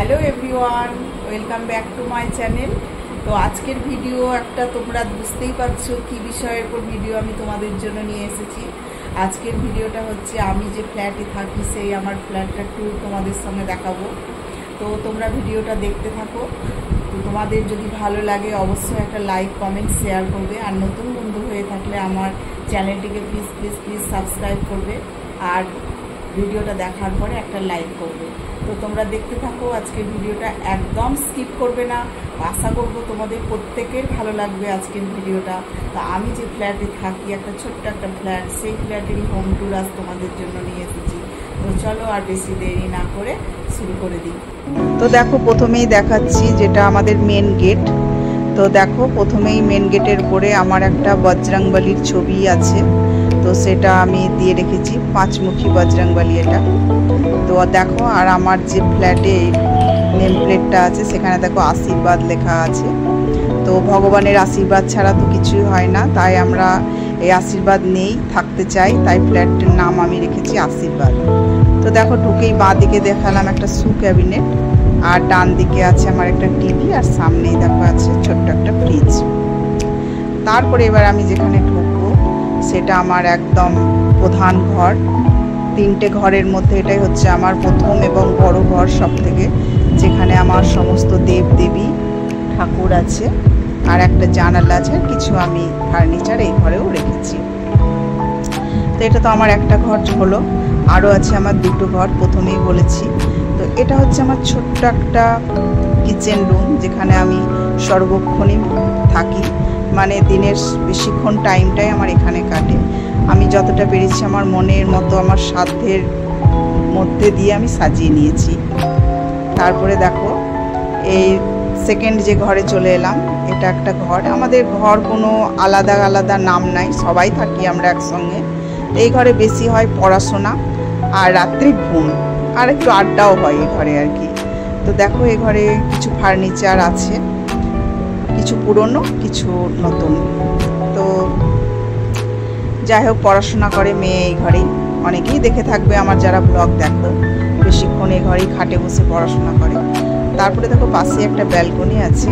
Hello everyone, welcome back to my channel. তো আজকের video একটা তোমরা বুঝতেই পারছো কি বিষয়ের উপর ভিডিও আমি তোমাদের জন্য নিয়ে এসেছি। আজকের ভিডিওটা হচ্ছে আমি যে ফ্ল্যাটে থাকি সেই আমার ফ্ল্যাটটা ট্যুর তোমাদের সঙ্গে দেখাবো। তো তোমরা ভিডিওটা দেখতে থাকো। তো তোমাদের যদি ভালো লাগে অবশ্যই একটা লাইক কমেন্ট শেয়ার করবে, আর নতুন বন্ধু হয়ে থাকলে আমার চ্যানেলটিকে প্লিজ প্লিজ প্লিজ সাবস্ক্রাইব করবে, আর ভিডিওটা দেখার পরে একটা লাইক করবে। তো তোমরা দেখতে থাকো আজকের ভিডিওটা, একদম স্কিপ করবে না। আশা করব তোমাদের প্রত্যেকের ভালো লাগবে আজকের ভিডিওটা। তো আমি যে ফ্ল্যাটে থাকি, একটা ছোট্ট একটা ফ্ল্যাট, সেই ফ্ল্যাটেরই হোম ট্যুর আজ তোমাদের জন্য নিয়ে এসেছি। তো চলো আর বেশি দেরি না করে শুরু করে দিই। তো দেখো প্রথমেই দেখাচ্ছি যেটা আমাদের মেন গেট। তো দেখো প্রথমেই মেন গেটের উপরে আমার একটা বজরংবলীর ছবি আছে। তো সেটা আমি দিয়ে রেখেছি, পাঁচমুখী বজরংবলী এটা। তো দেখো, আর আমার যে ফ্ল্যাটে নেম প্লেটটা আছে সেখানে দেখো আশীর্বাদ লেখা আছে। তো ভগবানের আশীর্বাদ ছাড়া তো কিছুই হয় না, তাই আমরা এই আশীর্বাদ নিয়েই থাকতে চাই, তাই ফ্ল্যাটের নাম আমি রেখেছি আশীর্বাদ। তো দেখো ঢুকেই বাঁ দিকে দেখালাম একটা শু ক্যাবিনেট, আর ডান দিকে আছে আমার একটা টিভি, আর সামনেই দেখো আছে ছোট্ট একটা ফ্রিজ। তারপরে এবার আমি যেখানে ঢুকবো সেটা আমার একদম প্রধান ঘর। তিনটে ঘরের মধ্যে এটাই হচ্ছে আমার প্রথম এবং বড় ঘর সব থেকে, যেখানে আমার সমস্ত দেব দেবী ঠাকুর আছে, আর একটা জানালা আছে, আর কিছু আমি ফার্নিচার এই ঘরেও রেখেছি। তো এটা তো আমার একটা ঘর হলো, আরও আছে আমার দুটো ঘর, প্রথমেই বলেছি। তো এটা হচ্ছে আমার ছোট্ট একটা কিচেন রুম, যেখানে আমি সর্বক্ষণই থাকি, মানে দিনের বেশিক্ষণ টাইমটাই আমার এখানে কাটে। আমি যতটা পেরেছি আমার মনের মতো, আমার সাধ্যের মধ্যে দিয়ে আমি সাজিয়ে নিয়েছি। তারপরে দেখো এই সেকেন্ড যে ঘরে চলে এলাম, এটা একটা ঘর। আমাদের ঘর কোনো আলাদা আলাদা নাম নাই, সবাই থাকি আমরা একসঙ্গে। এই ঘরে বেশি হয় পড়াশোনা আর রাত্রি ঘুম, আর একটু আড্ডাও হয় এই ঘরে আর কি। তো দেখো এই ঘরে কিছু ফার্নিচার আছে, কিছু পুরনো কিছু নতুন। তো যাই হোক, পড়াশোনা করে মেয়ে এই ঘরেই, অনেকেই দেখে থাকবে আমার যারা ব্লগ দেখো, বেশিক্ষণ এই ঘরেই খাটে বসে পড়াশোনা করে। তারপরে দেখো পাশে একটা ব্যালকনি আছে।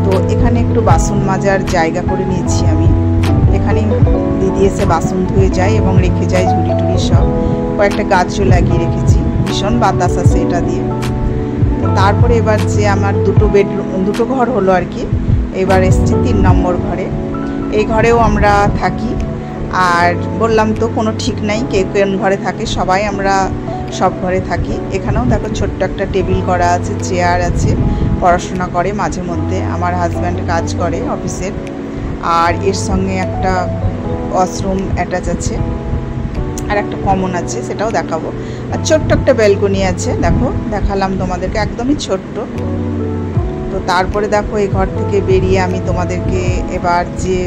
তো এখানে একটু বাসন মাজার জায়গা করে নিয়েছি আমি। এখানে দিদি এসে বাসন ধুয়ে যায় এবং রেখে যায় ঝুড়ি টুড়ি সব। কয়েকটা গাছও লাগিয়ে রেখেছি, ভীষণ বাতাস আছে এটা দিয়ে। তো তারপরে এবার যে আমার দুটো ঘর হলো আর কি, এবার এসছি 3 নম্বর ঘরে। এই ঘরেও আমরা থাকি, আর বললাম তো কোনো ঠিক নাই কে কোন ঘরে থাকে, সবাই আমরা সব ঘরে থাকি। এখানেও দেখো ছোট্ট একটা টেবিল করা আছে, চেয়ার আছে, পড়াশোনা করে মাঝে মধ্যে। আমার হাজব্যান্ড কাজ করে অফিসের, আর এর সঙ্গে একটা ওয়াশরুম অ্যাটাচ আছে, আর একটা কমন আছে, সেটাও দেখাবো। আর ছোট্ট একটা ব্যালকনি আছে, দেখো দেখালাম তোমাদেরকে, একদমই ছোট্ট। তো তারপরে দেখো এই ঘর থেকে বেরিয়ে আমি তোমাদেরকে এবার যে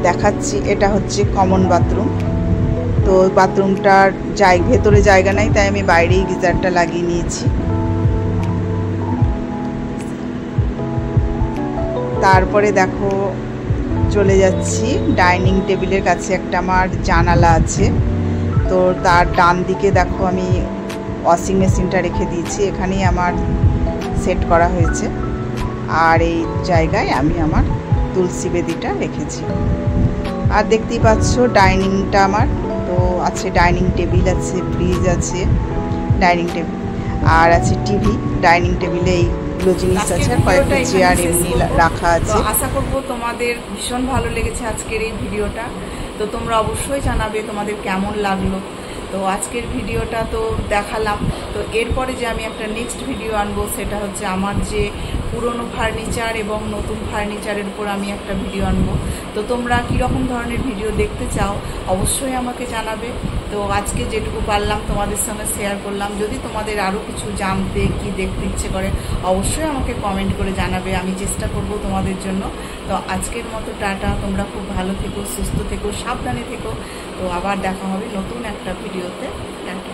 দেখাচ্ছি, এটা হচ্ছে কমন বাথরুম। তো বাথরুমটার ভেতরে জায়গা নাই, তাই আমি বাইরেই গিজারটা লাগিয়ে নিয়েছি। তারপরে দেখো চলে যাচ্ছি ডাইনিং টেবিলের কাছে, একটা আমার জানালা আছে। তো তার ডান দিকে দেখো আমি ওয়াশিং মেশিনটা রেখে দিয়েছি, এখানেই আমার সেট করা হয়েছে। আর এই জায়গায় আমি আমার তুলসী বেদিটা রেখেছি। আর দেখতেই পাচ্ছ ডাইনিংটা আমার তো আছে, ডাইনিং টেবিল আছে, ফ্রিজ আছে, ডাইনিং টেবিল, আর আছে টিভি। ডাইনিং টেবিলে এইগুলো জিনিস আছে, আর কয়েকটা চেয়ার এমনি রাখা আছে। আশা করবো তোমাদের ভীষণ ভালো লেগেছে আজকের এই ভিডিওটা। তো তোমরা অবশ্যই জানাবে তোমাদের কেমন লাগলো। তো আজকের ভিডিওটা তো দেখালাম। তো এরপরে যে আমি একটা নেক্সট ভিডিও আনবো, সেটা হচ্ছে আমার যে পুরনো ফার্নিচার এবং নতুন ফার্নিচারের উপর আমি একটা ভিডিও আনবো। তো তোমরা কীরকম ধরনের ভিডিও দেখতে চাও অবশ্যই আমাকে জানাবে। তো আজকে যেটুকু পারলাম তোমাদের সঙ্গে শেয়ার করলাম। যদি তোমাদের আরও কিছু জানতে কি দেখতে ইচ্ছে করে অবশ্যই আমাকে কমেন্ট করে জানাবে, আমি চেষ্টা করব তোমাদের জন্য। তো আজকের মতো টাটা, তোমরা খুব ভালো থেকো, সুস্থ থেকো, সাবধানে থেকো। তো আবার দেখা হবে নতুন একটা ভিডিওতে। টাটা।